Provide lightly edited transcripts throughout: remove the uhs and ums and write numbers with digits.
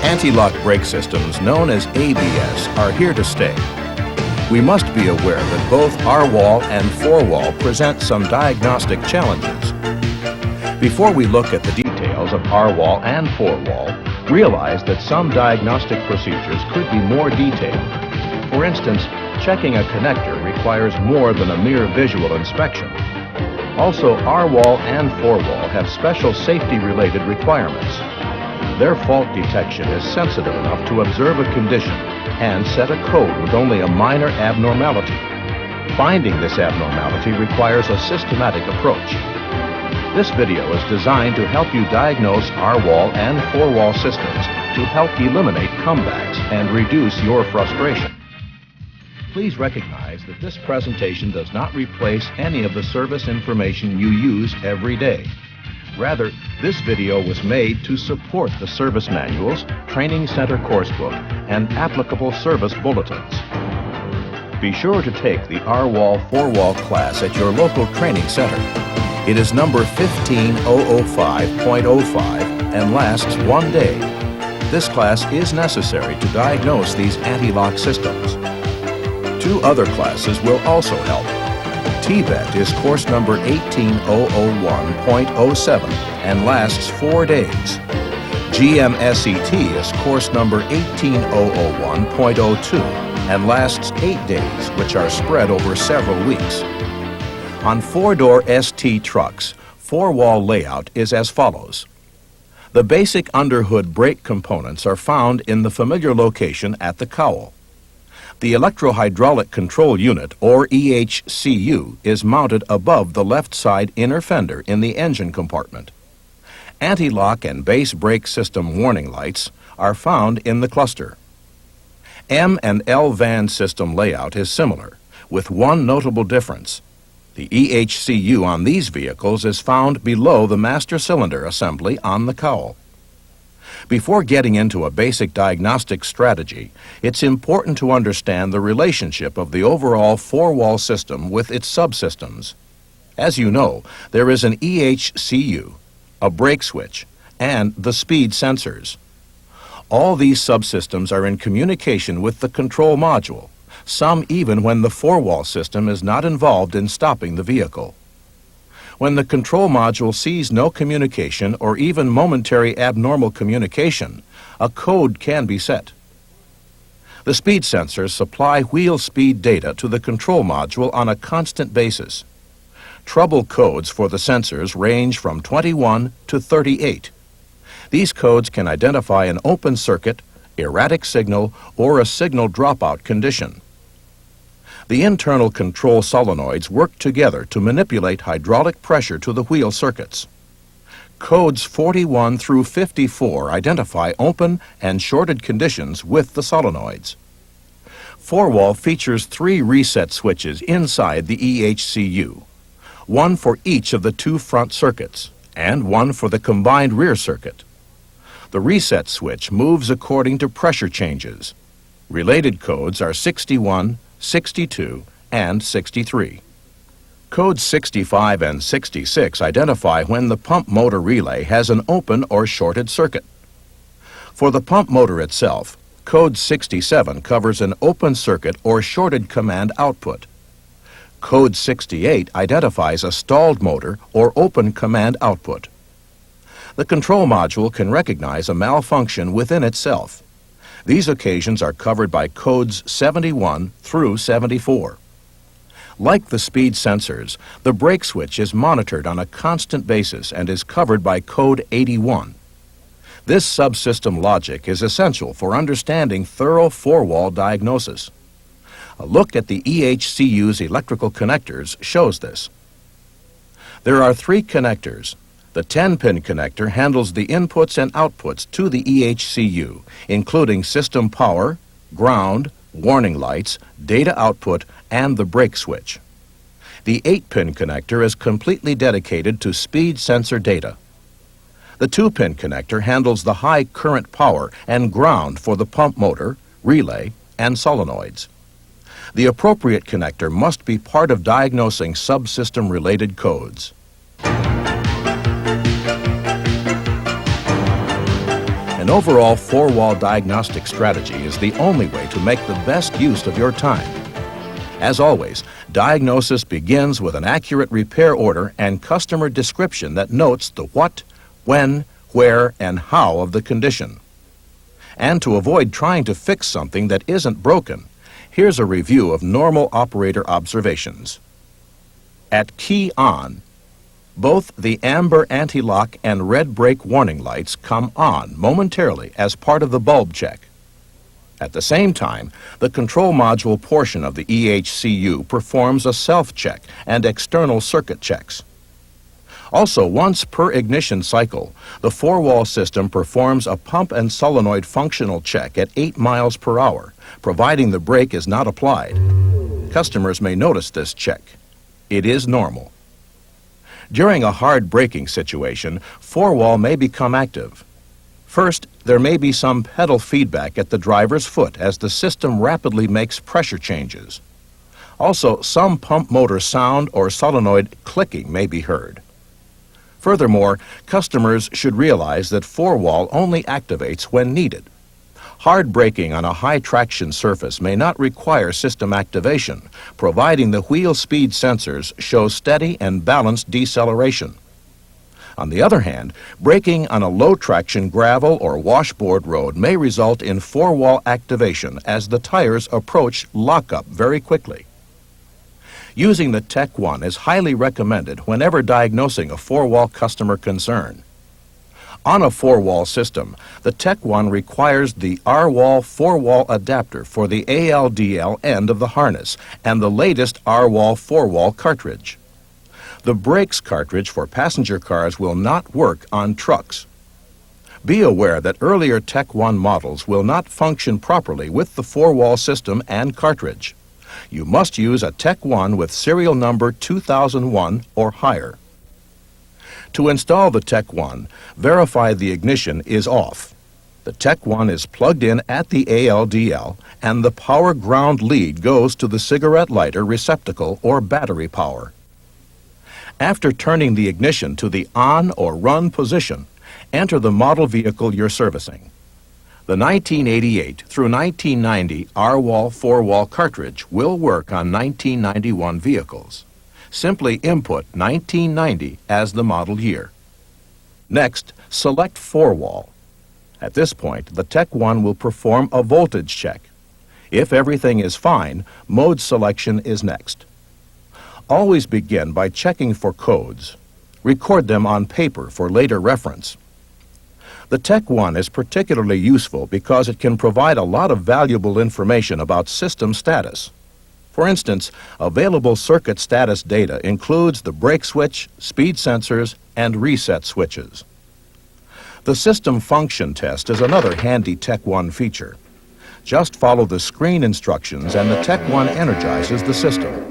Anti-lock brake systems, known as ABS, are here to stay. We must be aware that both RWAL and 4WAL present some diagnostic challenges. Before we look at the details of RWAL and 4WAL, realize that some diagnostic procedures could be more detailed. For instance, checking a connector requires more than a mere visual inspection. Also, RWAL and 4WAL have special safety-related requirements. Their fault detection is sensitive enough to observe a condition and set a code with only a minor abnormality. Finding this abnormality requires a systematic approach. This video is designed to help you diagnose RWAL and 4WAL systems to help eliminate comebacks and reduce your frustration. Please recognize that this presentation does not replace any of the service information you use every day. Rather, this video was made to support the service manuals, training center coursebook, and applicable service bulletins. Be sure to take the RWAL 4WAL class at your local training center. It is number 15005.05 and lasts 1 day. This class is necessary to diagnose these anti-lock systems. 2 other classes will also help. TBET is course number 18001.07 and lasts 4 days. GMSET is course number 18001.02 and lasts 8 days, which are spread over several weeks. On 4-door ST trucks, 4-wall layout is as follows. The basic underhood brake components are found in the familiar location at the cowl. The electro-hydraulic control unit, or ECU, is mounted above the left side inner fender in the engine compartment. Anti-lock and base brake system warning lights are found in the cluster. M and L van system layout is similar, with one notable difference. The ECU on these vehicles is found below the master cylinder assembly on the cowl. Before getting into a basic diagnostic strategy, it's important to understand the relationship of the overall 4-wall system with its subsystems. As you know, there is an ECU, a brake switch, and the speed sensors. All these subsystems are in communication with the control module, some even when the 4-wall system is not involved in stopping the vehicle. When the control module sees no communication or even momentary abnormal communication, a code can be set. The speed sensors supply wheel speed data to the control module on a constant basis. Trouble codes for the sensors range from 21 to 38. These codes can identify an open circuit, erratic signal, or a signal dropout condition. The internal control solenoids work together to manipulate hydraulic pressure to the wheel circuits. Codes 41 through 54 identify open and shorted conditions with the solenoids. 4-wall features 3 reset switches inside the ECU, one for each of the 2 front circuits and one for the combined rear circuit. The reset switch moves according to pressure changes. Related codes are 61, 62, and 63. Codes 65 and 66 identify when the pump motor relay has an open or shorted circuit. For the pump motor itself, code 67 covers an open circuit or shorted command output. Code 68 identifies a stalled motor or open command output. The control module can recognize a malfunction within itself. These occasions are covered by codes 71 through 74. Like the speed sensors, the brake switch is monitored on a constant basis and is covered by code 81. This subsystem logic is essential for understanding thorough 4-wall diagnosis. A look at the ECU's electrical connectors shows this. There are 3 connectors. The 10-pin connector handles the inputs and outputs to the ECU, including system power, ground, warning lights, data output, and the brake switch. The 8-pin connector is completely dedicated to speed sensor data. The 2-pin connector handles the high current power and ground for the pump motor, relay, and solenoids. The appropriate connector must be part of diagnosing subsystem-related codes. An overall 4-wall diagnostic strategy is the only way to make the best use of your time. As always, diagnosis begins with an accurate repair order and customer description that notes the what, when, where, and how of the condition. And to avoid trying to fix something that isn't broken, here's a review of normal operator observations. At key on, both the amber anti-lock and red brake warning lights come on momentarily as part of the bulb check. At the same time, the control module portion of the ECU performs a self-check and external circuit checks. Also, once per ignition cycle, the 4-wall system performs a pump and solenoid functional check at 8 miles per hour, providing the brake is not applied. Customers may notice this check. It is normal. During a hard braking situation, 4-wall may become active. First, there may be some pedal feedback at the driver's foot as the system rapidly makes pressure changes. Also, some pump motor sound or solenoid clicking may be heard. Furthermore, customers should realize that 4-wall only activates when needed. Hard braking on a high-traction surface may not require system activation, providing the wheel speed sensors show steady and balanced deceleration. On the other hand, braking on a low-traction gravel or washboard road may result in 4-wall activation as the tires approach lockup very quickly. Using the Tech 1 is highly recommended whenever diagnosing a 4-wall customer concern. On a 4-wall system, the Tech 1 requires the RWAL 4-wall adapter for the ALDL end of the harness and the latest RWAL 4-wall cartridge. The brakes cartridge for passenger cars will not work on trucks. Be aware that earlier Tech 1 models will not function properly with the 4-wall system and cartridge. You must use a Tech 1 with serial number 2001 or higher. To install the Tech 1, verify the ignition is off. The Tech 1 is plugged in at the ALDL and the power ground lead goes to the cigarette lighter receptacle or battery power. After turning the ignition to the on or run position, enter the model vehicle you're servicing. The 1988 through 1990 RWAL 4-wall cartridge will work on 1991 vehicles. Simply input 1990 as the model year. Next, select 4-wall. At this point, the Tech 1 will perform a voltage check. If everything is fine, mode selection is next. Always begin by checking for codes. Record them on paper for later reference. The Tech 1 is particularly useful because it can provide a lot of valuable information about system status. For instance, available circuit status data includes the brake switch, speed sensors, and reset switches. The system function test is another handy Tech 1 feature. Just follow the screen instructions and the Tech 1 energizes the system.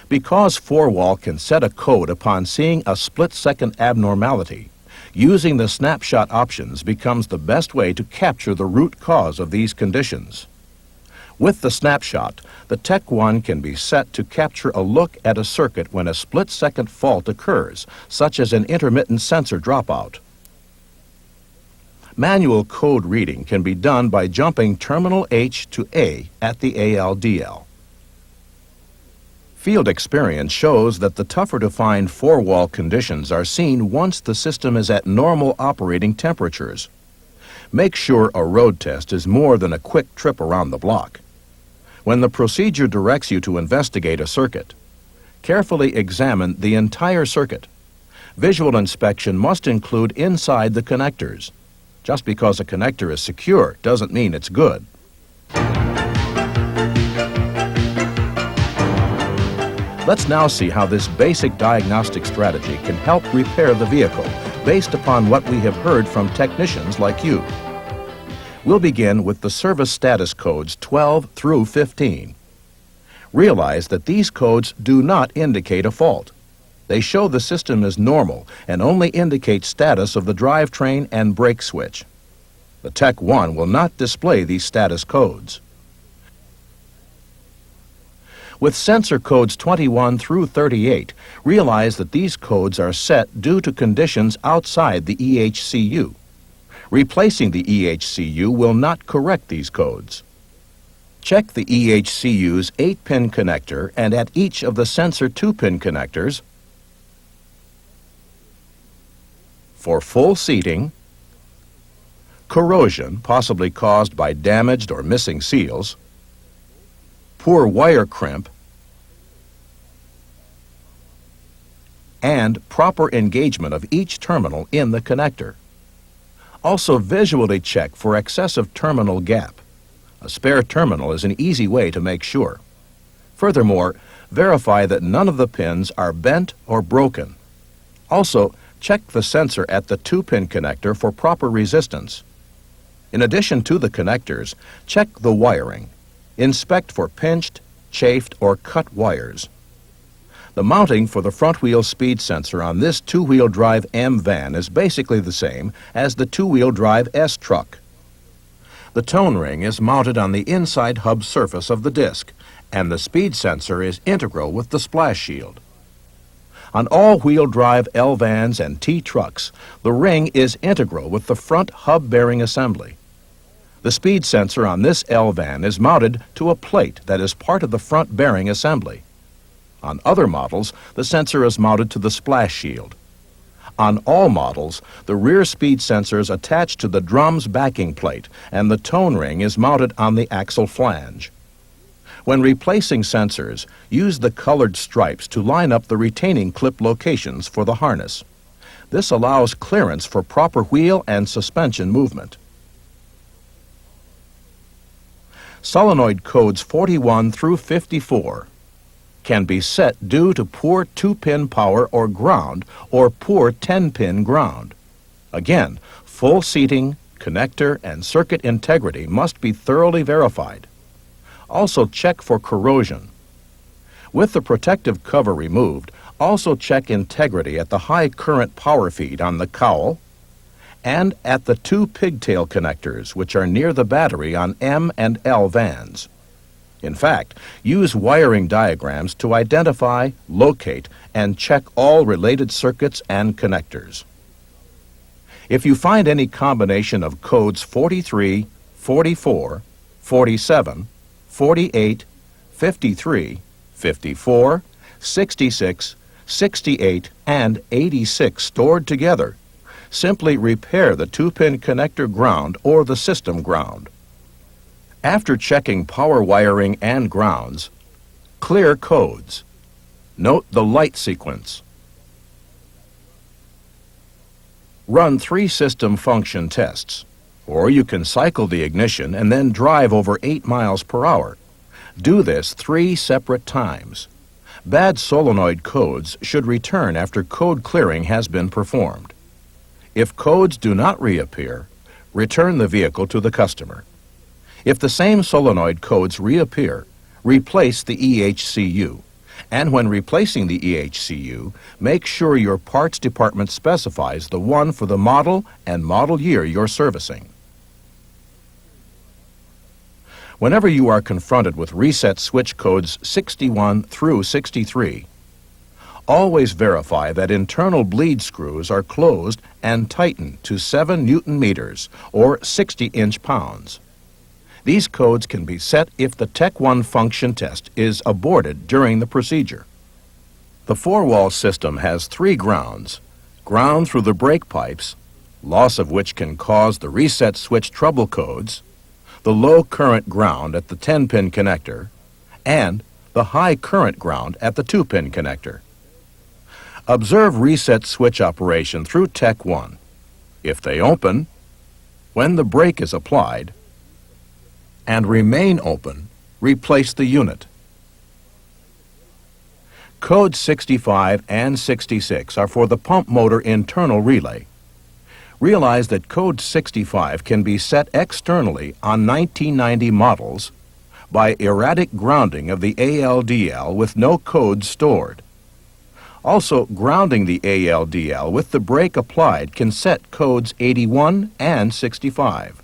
Because 4-wall can set a code upon seeing a split-second abnormality, using the snapshot options becomes the best way to capture the root cause of these conditions. With the snapshot, the Tech 1 can be set to capture a look at a circuit when a split-second fault occurs, such as an intermittent sensor dropout. Manual code reading can be done by jumping terminal H to A at the ALDL. Field experience shows that the tougher-to-find 4-wall conditions are seen once the system is at normal operating temperatures. Make sure a road test is more than a quick trip around the block. When the procedure directs you to investigate a circuit, carefully examine the entire circuit. Visual inspection must include inside the connectors. Just because a connector is secure doesn't mean it's good. Let's now see how this basic diagnostic strategy can help repair the vehicle based upon what we have heard from technicians like you. We'll begin with the service status codes 12 through 15. Realize that these codes do not indicate a fault. They show the system is normal and only indicate status of the drivetrain and brake switch. The Tech 1 will not display these status codes. With sensor codes 21 through 38, realize that these codes are set due to conditions outside the ECU. Replacing the ECU will not correct these codes. Check the ECU's 8-pin connector and at each of the sensor 2-pin connectors for full seating, corrosion possibly caused by damaged or missing seals, poor wire crimp, and proper engagement of each terminal in the connector. Also visually check for excessive terminal gap. A spare terminal is an easy way to make sure. Furthermore, verify that none of the pins are bent or broken. Also, check the sensor at the 2-pin connector for proper resistance. In addition to the connectors, check the wiring. Inspect for pinched, chafed, or cut wires. The mounting for the front-wheel speed sensor on this 2-wheel drive M van is basically the same as the 2-wheel drive S truck. The tone ring is mounted on the inside hub surface of the disc, and the speed sensor is integral with the splash shield. On all-wheel drive L vans and T trucks, the ring is integral with the front hub bearing assembly. The speed sensor on this L van is mounted to a plate that is part of the front bearing assembly. On other models, the sensor is mounted to the splash shield. On all models, the rear speed sensor is attached to the drum's backing plate, and the tone ring is mounted on the axle flange. When replacing sensors, use the colored stripes to line up the retaining clip locations for the harness. This allows clearance for proper wheel and suspension movement. Solenoid codes 41 through 54 can be set due to poor 2-pin power or ground or poor 10-pin ground. Again, full seating, connector, and circuit integrity must be thoroughly verified. Also check for corrosion. With the protective cover removed, also check integrity at the high current power feed on the cowl and at the 2 pigtail connectors which are near the battery on M and L vans. In fact, use wiring diagrams to identify, locate, and check all related circuits and connectors. If you find any combination of codes 43, 44, 47, 48, 53, 54, 66, 68, and 86 stored together, simply repair the 2-pin connector ground or the system ground. After checking power wiring and grounds, clear codes. Note the light sequence. Run 3 system function tests. Or you can cycle the ignition and then drive over 8 miles per hour. Do this 3 separate times. Bad solenoid codes should return after code clearing has been performed. If codes do not reappear, return the vehicle to the customer. If the same solenoid codes reappear, replace the ECU. And when replacing the ECU, make sure your parts department specifies the one for the model and model year you're servicing. Whenever you are confronted with reset switch codes 61 through 63, always verify that internal bleed screws are closed and tightened to 7 Newton meters or 60 inch-pounds. These codes can be set if the Tech 1 function test is aborted during the procedure. The 4-wall system has 3 grounds: ground through the brake pipes, loss of which can cause the reset switch trouble codes, the low current ground at the 10-pin connector, and the high current ground at the 2-pin connector. Observe reset switch operation through Tech 1. If they open, when the brake is applied, and remain open, replace the unit. Codes 65 and 66 are for the pump motor internal relay. Realize that code 65 can be set externally on 1990 models, by erratic grounding of the ALDL with no code stored. Also, grounding the ALDL with the brake applied can set codes 81 and 65.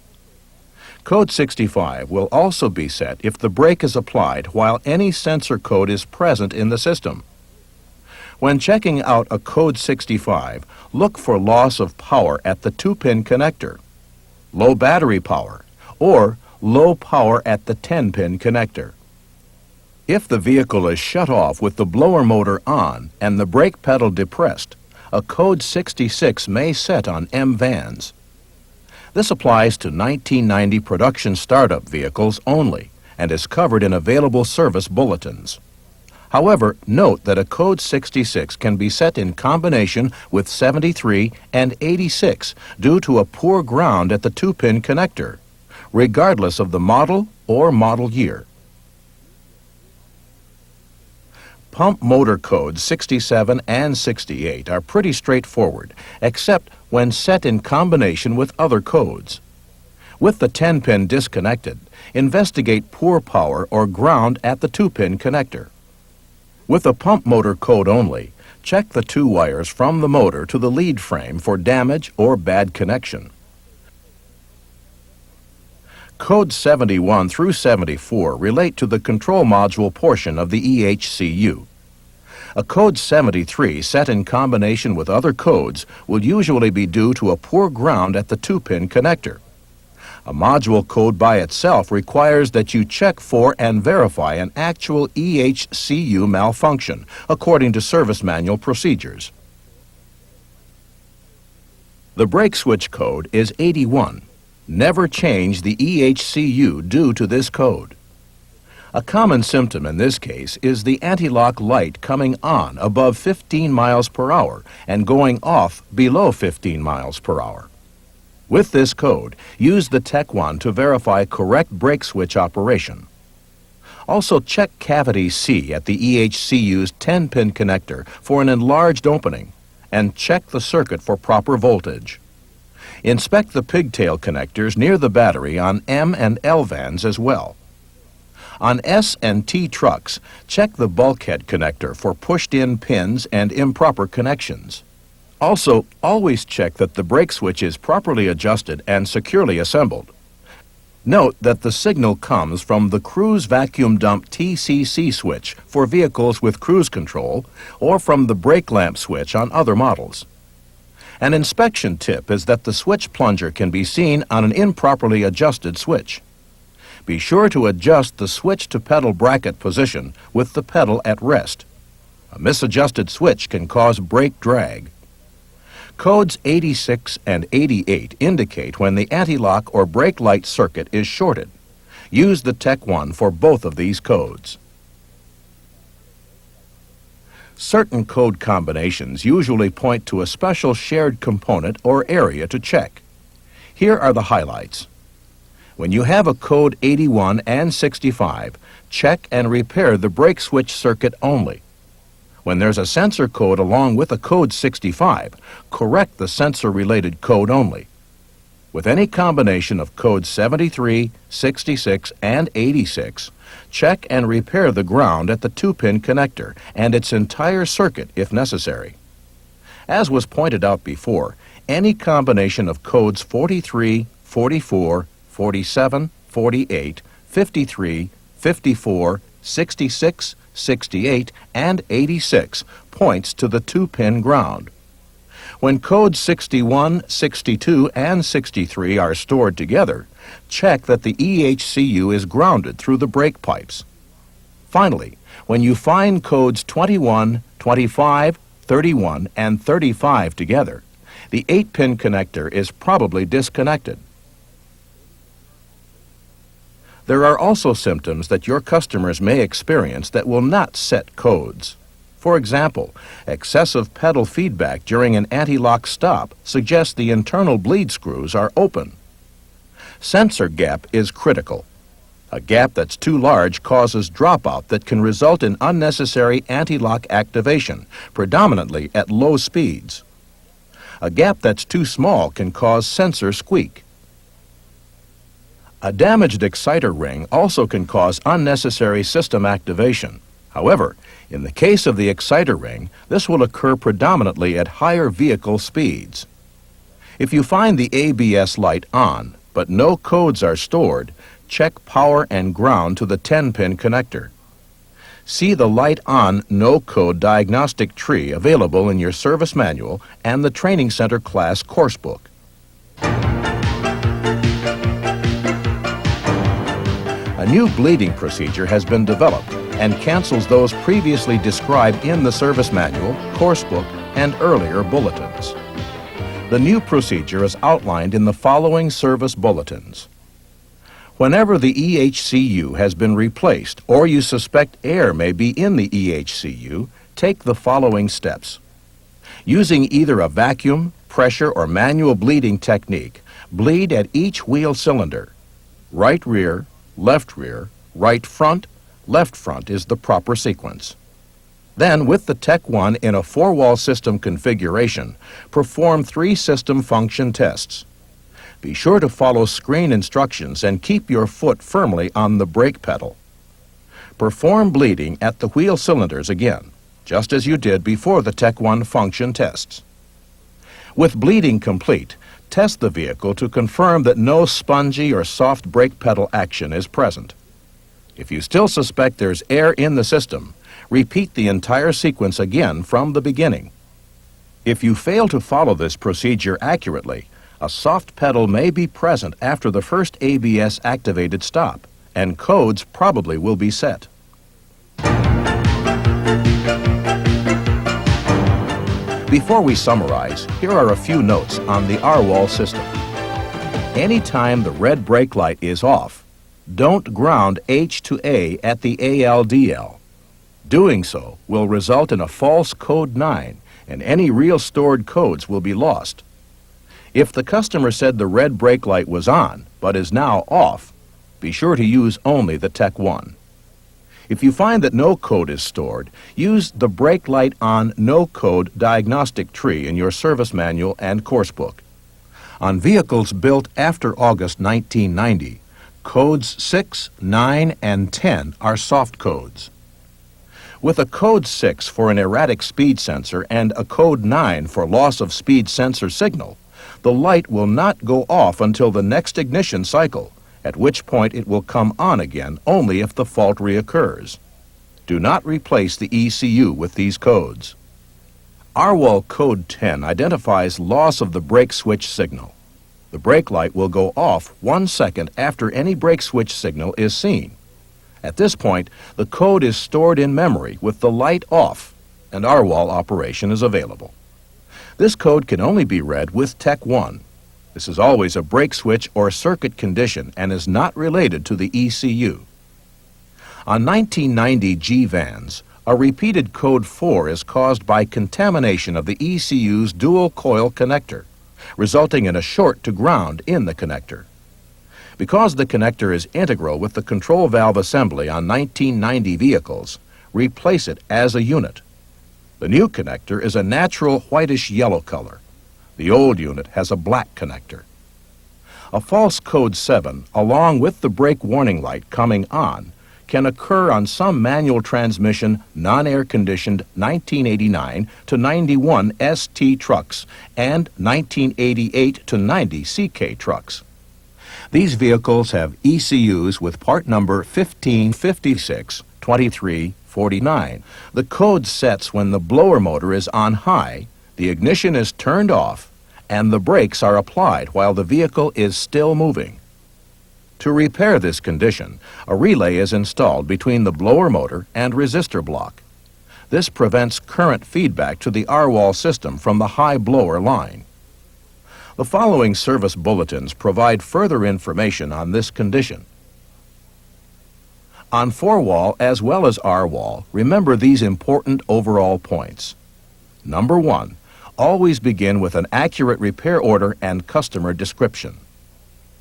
Code 65 will also be set if the brake is applied while any sensor code is present in the system. When checking out a code 65, look for loss of power at the 2-pin connector, low battery power, or low power at the 10-pin connector. If the vehicle is shut off with the blower motor on and the brake pedal depressed, a code 66 may set on M vans. This applies to 1990 production startup vehicles only and is covered in available service bulletins. However, note that a code 66 can be set in combination with 73 and 86 due to a poor ground at the 2-pin connector, regardless of the model or model year. Pump motor codes 67 and 68 are pretty straightforward, except when set in combination with other codes. With the 10-pin disconnected, investigate poor power or ground at the 2-pin connector. With a pump motor code only, check the 2 wires from the motor to the lead frame for damage or bad connection. Codes 71 through 74 relate to the control module portion of the ECU. A code 73 set in combination with other codes will usually be due to a poor ground at the 2-pin connector. A module code by itself requires that you check for and verify an actual ECU malfunction, according to service manual procedures. The brake switch code is 81. Never change the ECU due to this code. A common symptom in this case is the anti-lock light coming on above 15 miles per hour and going off below 15 miles per hour. With this code, use the TEC1 to verify correct brake switch operation. Also, check cavity C at the ECU's 10-pin connector for an enlarged opening and check the circuit for proper voltage. Inspect the pigtail connectors near the battery on M and L vans as well. On S and T trucks, check the bulkhead connector for pushed-in pins and improper connections. Also, always check that the brake switch is properly adjusted and securely assembled. Note that the signal comes from the cruise vacuum dump TCC switch for vehicles with cruise control or from the brake lamp switch on other models. An inspection tip is that the switch plunger can be seen on an improperly adjusted switch. Be sure to adjust the switch to pedal bracket position with the pedal at rest. A misadjusted switch can cause brake drag. Codes 86 and 88 indicate when the anti-lock or brake light circuit is shorted. Use the TEC1 for both of these codes. Certain code combinations usually point to a special shared component or area to check. Here are the highlights. When you have a code 81 and 65, check and repair the brake switch circuit only. When there's a sensor code along with a code 65, correct the sensor-related code only. With any combination of codes 73, 66, and 86, check and repair the ground at the 2-pin connector and its entire circuit if necessary. As was pointed out before, any combination of codes 43, 44, 47, 48, 53, 54, 66, 68, and 86 points to the 2-pin ground. When codes 61, 62, and 63 are stored together, check that the ECU is grounded through the brake pipes. Finally, when you find codes 21, 25, 31, and 35 together, the 8-pin connector is probably disconnected. There are also symptoms that your customers may experience that will not set codes. For example, excessive pedal feedback during an anti-lock stop suggests the internal bleed screws are open. Sensor gap is critical. A gap that's too large causes dropout that can result in unnecessary anti-lock activation, predominantly at low speeds. A gap that's too small can cause sensor squeak. A damaged exciter ring also can cause unnecessary system activation. However, in the case of the exciter ring, this will occur predominantly at higher vehicle speeds. If you find the ABS light on, but no codes are stored, check power and ground to the 10-pin connector. See the light on no code diagnostic tree available in your service manual and the Training Center class course book. A new bleeding procedure has been developed and cancels those previously described in the service manual, course book, and earlier bulletins. The new procedure is outlined in the following service bulletins. Whenever the EHCU has been replaced or you suspect air may be in the EHCU, take the following steps. Using either a vacuum, pressure, or manual bleeding technique, bleed at each wheel cylinder. Right rear, right front, left front is the proper sequence. Then, with the Tech 1 in a 4-wall system configuration, perform 3 system function tests. Be sure to follow screen instructions and keep your foot firmly on the brake pedal. Perform bleeding at the wheel cylinders again, just as you did before the Tech 1 function tests. With bleeding complete, test the vehicle to confirm that no spongy or soft brake pedal action is present. If you still suspect there's air in the system, repeat the entire sequence again from the beginning. If you fail to follow this procedure accurately, a soft pedal may be present after the first ABS activated stop, and codes probably will be set. Before we summarize, here are a few notes on the RWAL system. Anytime the red brake light is off, don't ground H to A at the ALDL. Doing so will result in a false code 9, and any real stored codes will be lost. If the customer said the red brake light was on, but is now off, be sure to use only the Tech 1. If you find that no code is stored, use the brake light on no code diagnostic tree in your service manual and course book. On vehicles built after August 1990, codes 6, 9, and 10 are soft codes. With a code 6 for an erratic speed sensor and a code 9 for loss of speed sensor signal, the light will not go off until the next ignition cycle, at which point it will come on again only if the fault reoccurs. Do not replace the ECU with these codes. RWAL code 10 identifies loss of the brake switch signal. The brake light will go off 1 second after any brake switch signal is seen. At this point, the code is stored in memory with the light off, and RWAL operation is available. This code can only be read with Tech 1. This is always a brake switch or circuit condition and is not related to the ECU. On 1990 G vans, a repeated code 4 is caused by contamination of the ECU's dual coil connector, resulting in a short to ground in the connector. Because the connector is integral with the control valve assembly on 1990 vehicles, replace it as a unit. The new connector is a natural whitish-yellow color. The old unit has a black connector. A false code 7, along with the brake warning light coming on, can occur on some manual transmission, non-air conditioned 1989 to 91 ST trucks and 1988 to 90 CK trucks. These vehicles have ECUs with part number 1556-2349. The code sets when the blower motor is on high, the ignition is turned off, and the brakes are applied while the vehicle is still moving. To repair this condition, a relay is installed between the blower motor and resistor block. This prevents current feedback to the RWAL system from the high blower line. The following service bulletins provide further information on this condition. On 4-wall as well as RWAL, remember these important overall points. Number 1, always begin with an accurate repair order and customer description.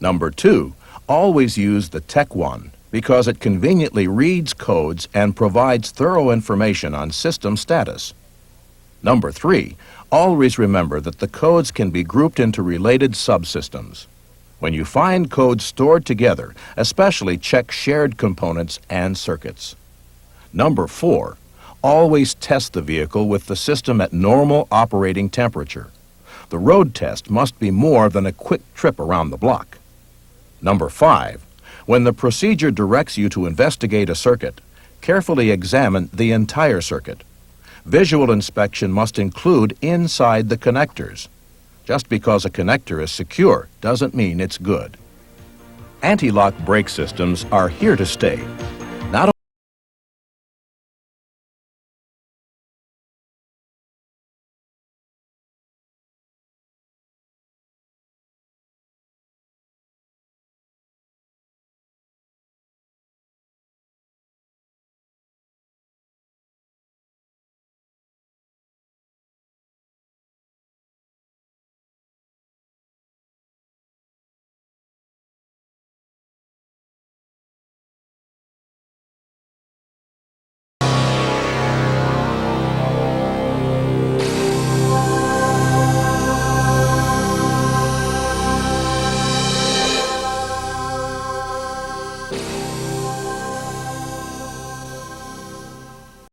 Number 2, always use the Tech 1 because it conveniently reads codes and provides thorough information on system status. Number 3, always remember that the codes can be grouped into related subsystems. When you find codes stored together, especially check shared components and circuits. Number 4, always test the vehicle with the system at normal operating temperature. The road test must be more than a quick trip around the block. Number 5, when the procedure directs you to investigate a circuit, carefully examine the entire circuit. Visual inspection must include inside the connectors. Just because a connector is secure doesn't mean it's good. Anti-lock brake systems are here to stay.